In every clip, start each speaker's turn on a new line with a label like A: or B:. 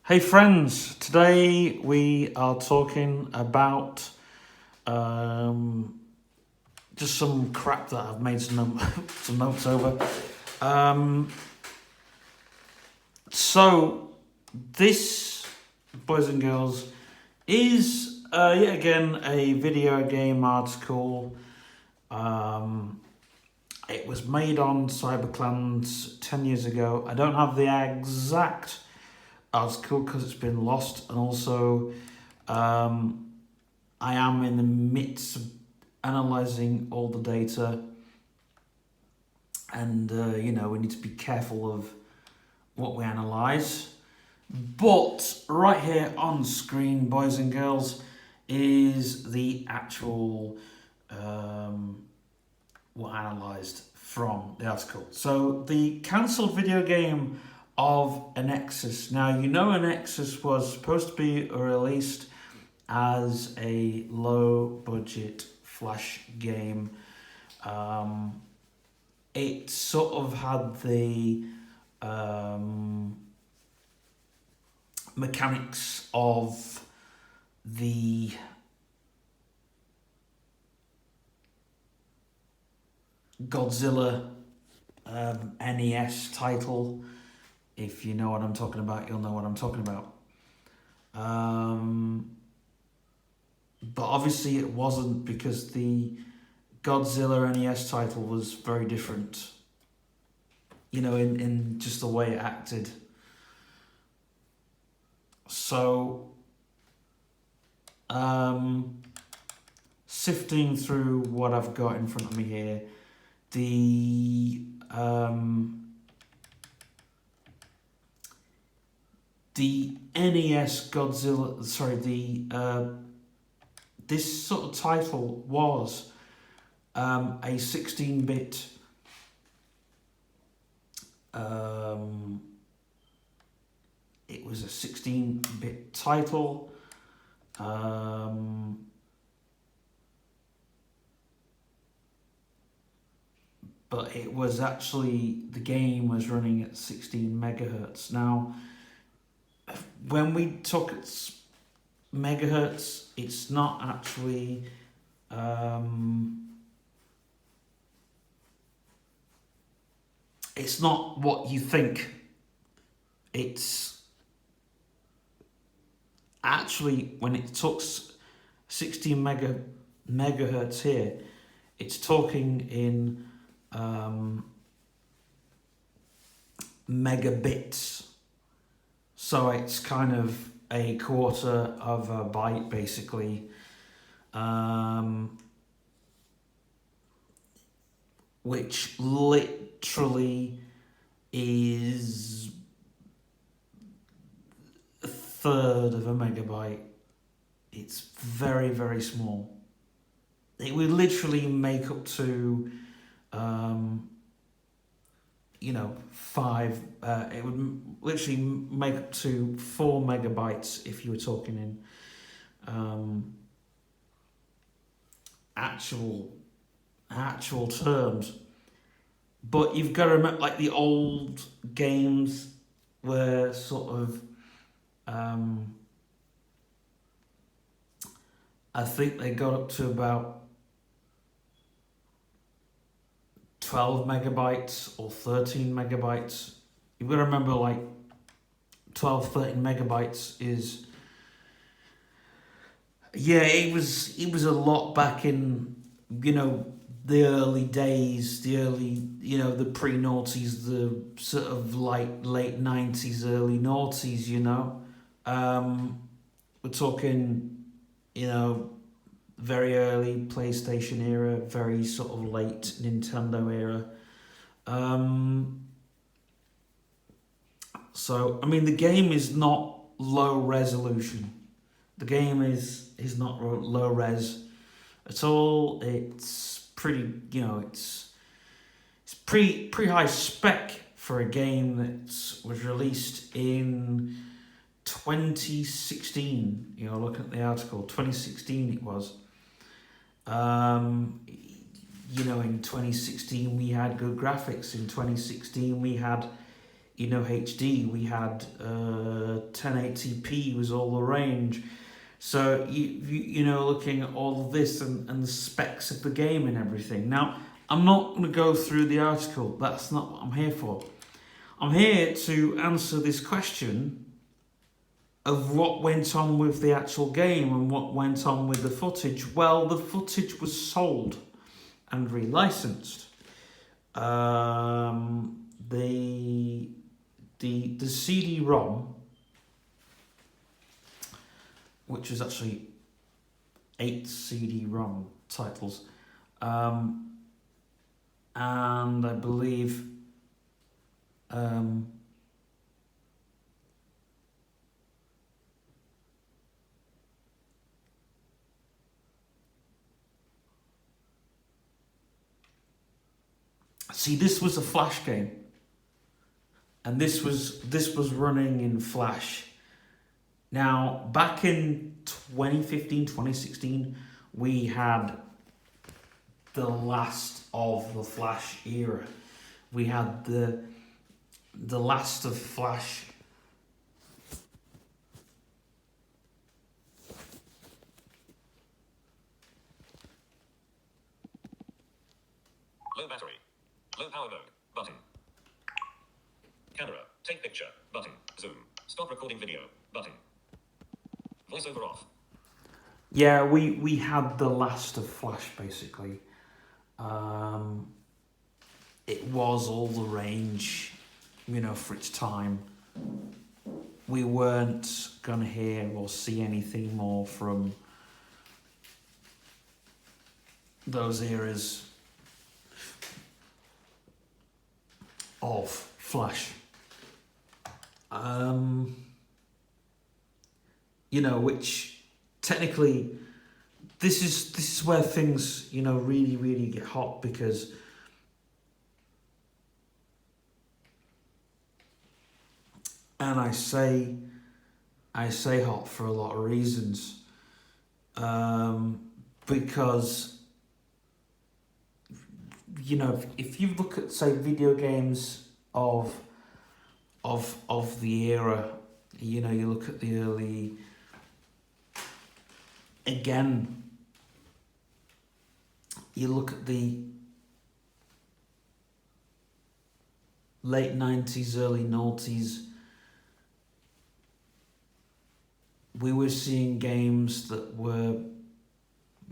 A: Hey friends, today we are talking about um, just some crap that I've made some notes over. Um, so this, boys and girls, is yet again a video game article. Um, it was made on Bucklands 10 years ago. I don't have the exact article because it's been lost, and also um, I am in the midst of analysing all the data, and we need to be careful of what we analyse. But right here on screen, boys and girls, is the actual what analysed from the article. So the cancelled video game of Annexus. Now you know Annexus was supposed to be released as a low budget flash game. It sort of had the mechanics of the Godzilla NES title. If you know what I'm talking about, you'll know what I'm talking about. But obviously it wasn't, because the Godzilla NES title was very different, in just the way it acted. So, sifting through what I've got in front of me here, the NES Godzilla, this sort of title was a 16-bit it was a 16-bit title. But it was actually, the game was running at 16 megahertz. Now, when we talk at megahertz, it's not actually it's not what you think. It's actually, when it talks 16 megahertz here, it's talking in megabits. So it's kind of a quarter of a byte, basically. Which literally is a third of a megabyte. It's very, very small. It would literally make up to, it would literally make up to 4 megabytes if you were talking in actual terms. But you've got to remember, like, the old games were sort of, I think they got up to about 12 megabytes or 13 megabytes. You've got to remember, like, 12, 13 megabytes is, it was a lot back in, the early days, the pre-noughties, the sort of like late 90s, early noughties, We're talking, very early PlayStation era, very sort of late Nintendo era. So, I mean, the game is not low resolution. The game is not low res at all. It's pretty, it's pretty high spec for a game that was released in 2016. Looking at the article, 2016 it was. In 2016 we had good graphics. In 2016 we had, HD. We had 1080p was all the range. So looking at all of this and the specs of the game and everything. Now, I'm not going to go through the article. That's not what I'm here for. I'm here to answer this question of what went on with the actual game and what went on with the footage. Well, the footage was sold and relicensed. The CD-ROM, which was actually 8 CD-ROM titles, and I believe see, this was a Flash game, and this was running in Flash. Now, back in 2015, 2016, we had the last of the Flash era. We had the last of Flash.
B: Low battery. Low power mode. Button. Camera. Take picture. Button. Zoom. Stop recording video. Button. Voiceover off.
A: Yeah, we had the last of Flash, basically. It was all the range, for its time. We weren't going to hear or see anything more from those eras of Flash. Which technically, this is where things, really, really get hot, because and I say hot for a lot of reasons, because if you look at, say, video games of the era, you look at the early, again, you look at the late 90s, early noughties, we were seeing games that were,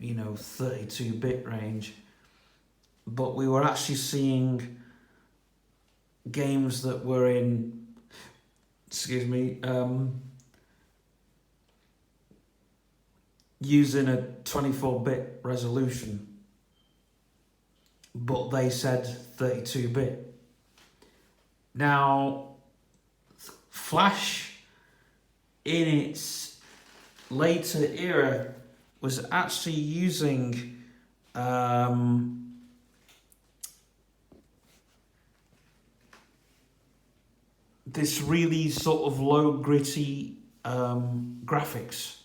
A: 32-bit range, but we were actually seeing games that were in, using a 24-bit resolution, but they said 32-bit. Now, Flash, in its later era, was actually using this really sort of low gritty graphics,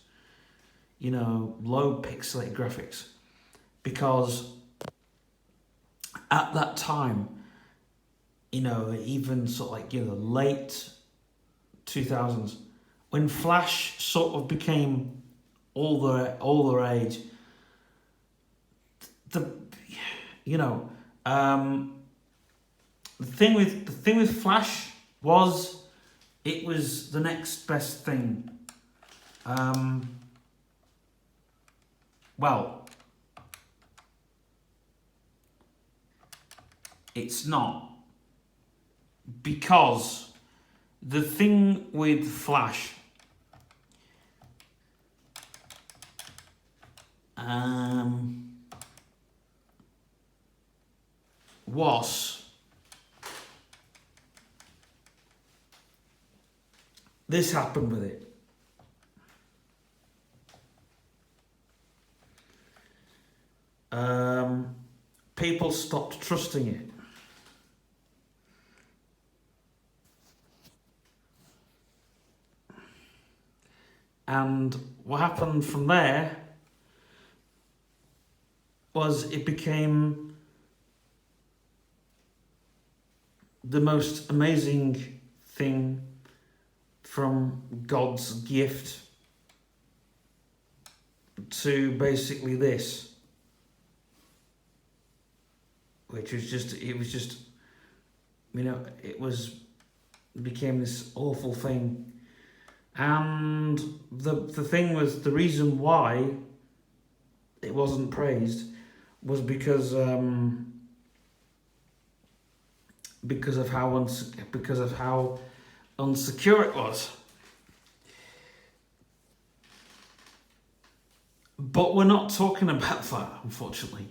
A: low pixelated graphics, because at that time, even sort of like, late 2000s, when Flash sort of became all the rage, the thing with Flash was, it was the next best thing. Well, it's not, because the thing with Flash was this happened with it. People stopped trusting it. And what happened from there was, it became the most amazing thing from God's gift to basically this, which was just, it was just, you know, became this awful thing. And the thing was, the reason why it wasn't praised was because of how unsecure it was. But we're not talking about that, unfortunately.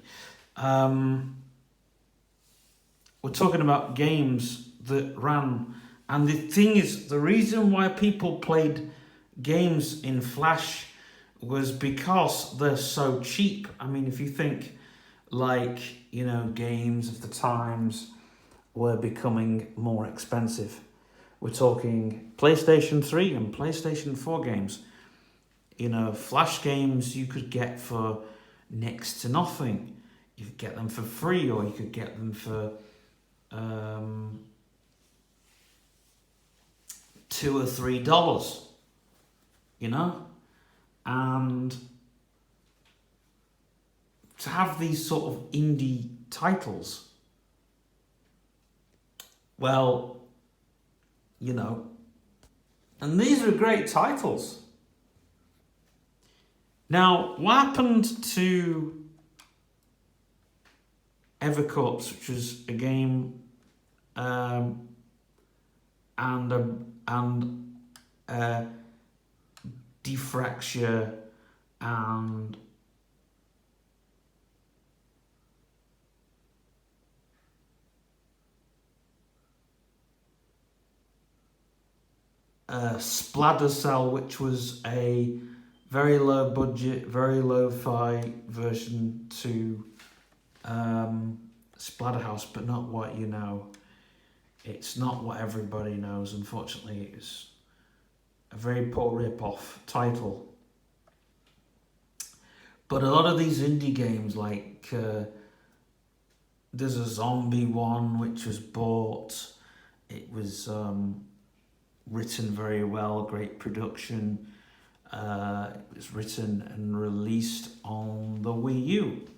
A: We're talking about games that ran. And the thing is, the reason why people played games in Flash was because they're so cheap. I mean, if you think, like, you know, games of the times were becoming more expensive. We're talking PlayStation 3 and PlayStation 4 games. You know, Flash games you could get for next to nothing. You could get them for free, or you could get them for $2 or $3, you know? And to have these sort of indie titles, well, you know, and these are great titles. Now, what happened to Evercorpse, which was a game and Diffraction and Splatter Cell, which was a very low budget, very lo-fi version to Splatterhouse, but not what you know. It's not what everybody knows, unfortunately. It's a very poor rip-off title. But a lot of these indie games, like there's a zombie one which was bought. It was written very well, great production. It was written and released on the Wii U.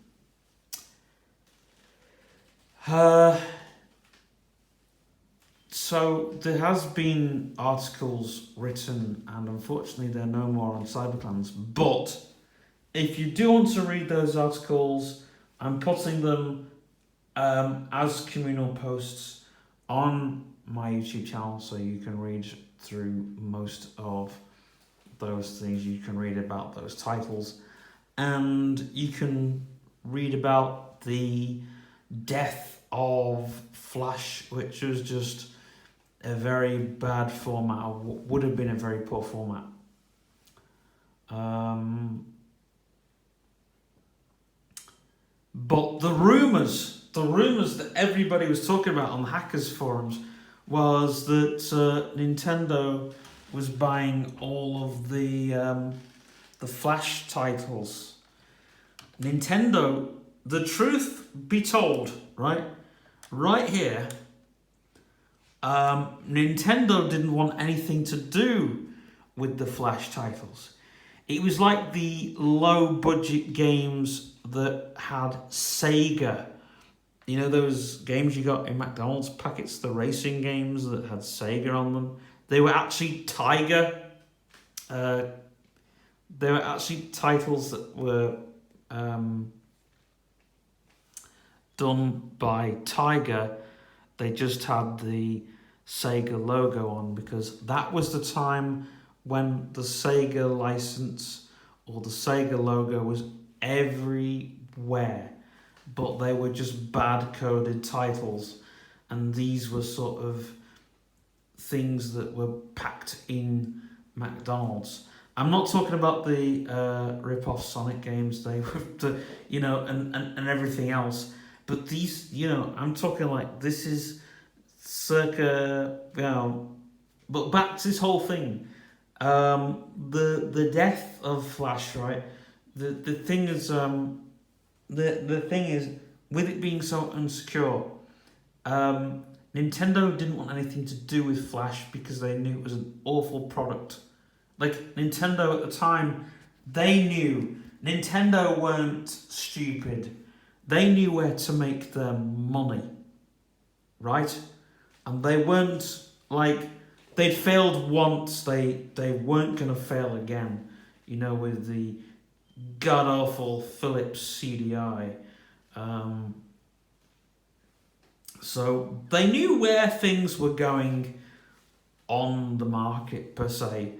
A: So there has been articles written, and unfortunately they're no more on Bucklands. But if you do want to read those articles, I'm putting them as communal posts on my YouTube channel, so you can read through most of those things. You can read about those titles, and you can read about the death of Flash, which was just a very bad format, would have been a very poor format. But the rumours that everybody was talking about on the hackers forums was that Nintendo was buying all of the Flash titles. Nintendo, the truth be told, right here, Nintendo didn't want anything to do with the Flash titles. It was like the low budget games that had Sega. You know those games you got in McDonald's packets, the racing games that had Sega on them? They were actually Tiger. They were actually titles that were done by Tiger. They just had the Sega logo on, because that was the time when the Sega license or the Sega logo was everywhere, but they were just bad coded titles, and these were sort of things that were packed in McDonald's. I'm not talking about the rip-off Sonic games, they were the, you know, and everything else. But these, you know, I'm talking like this is circa, you know, but back to this whole thing. The death of Flash, right? The thing is, the thing is, with it being so insecure, Nintendo didn't want anything to do with Flash because they knew it was an awful product. Like, Nintendo at the time, they knew. Nintendo weren't stupid. They knew where to make their money, right? And they weren't, like, they'd failed once, they weren't going to fail again, you know, with the god-awful Philips CDI. So they knew where things were going on the market, per se,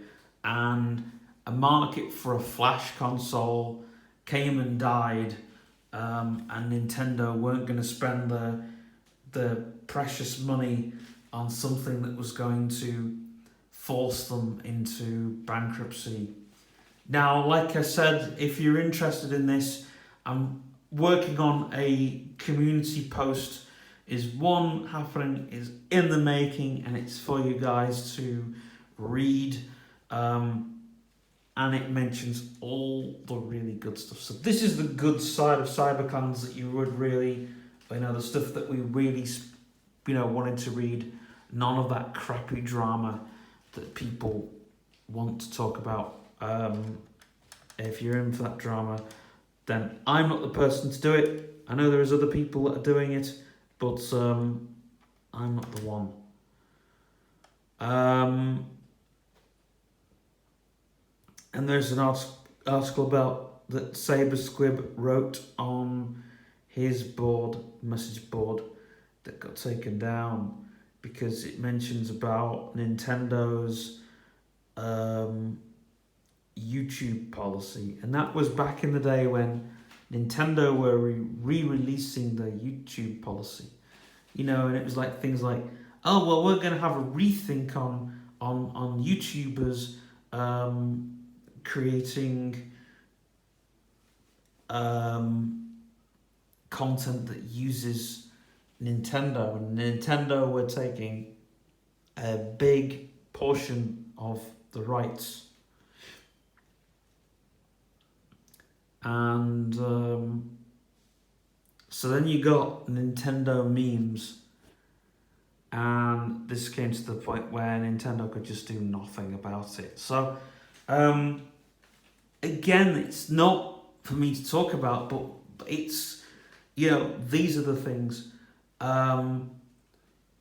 A: and a market for a Flash console came and died, and Nintendo weren't going to spend the precious money on something that was going to force them into bankruptcy. Now, like I said, if you're interested in this, I'm working on a community post. Is one happening, is in the making, and it's for you guys to read. And it mentions all the really good stuff. So this is the good side of Cybercons that you would really, you know, the stuff that we really, you know, wanted to read. None of that crappy drama that people want to talk about. If you're in for that drama, then I'm not the person to do it. I know there's other people that are doing it, but I'm not the one. And there's an article about that Saber Squib wrote on his board, message board, that got taken down because it mentions about Nintendo's YouTube policy, and that was back in the day when Nintendo were re-releasing their YouTube policy, you know, and it was like things like, oh well, we're going to have a rethink on YouTubers creating content that uses Nintendo, and Nintendo were taking a big portion of the rights. And so then you got Nintendo memes, and this came to the point where Nintendo could just do nothing about it. So again, it's not for me to talk about, but it's, you know, these are the things,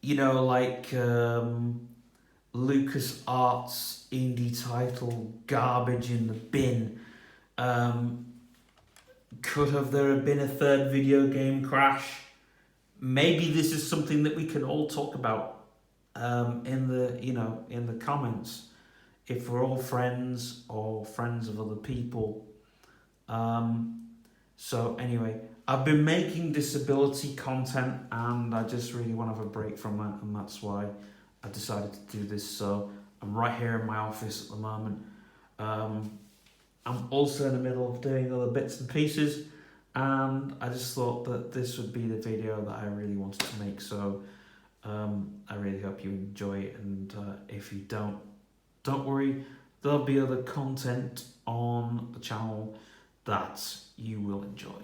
A: you know, like LucasArts indie title garbage in the bin. Could have there have been a third video game crash? Maybe this is something that we can all talk about in the, you know, in the comments, if we're all friends or friends of other people. So anyway, I've been making disability content, and I just really want to have a break from that, and that's why I decided to do this. So I'm right here in my office at the moment. I'm also in the middle of doing other bits and pieces, and I just thought that this would be the video that I really wanted to make. So I really hope you enjoy it, and if you don't worry, there'll be other content on the channel that you will enjoy.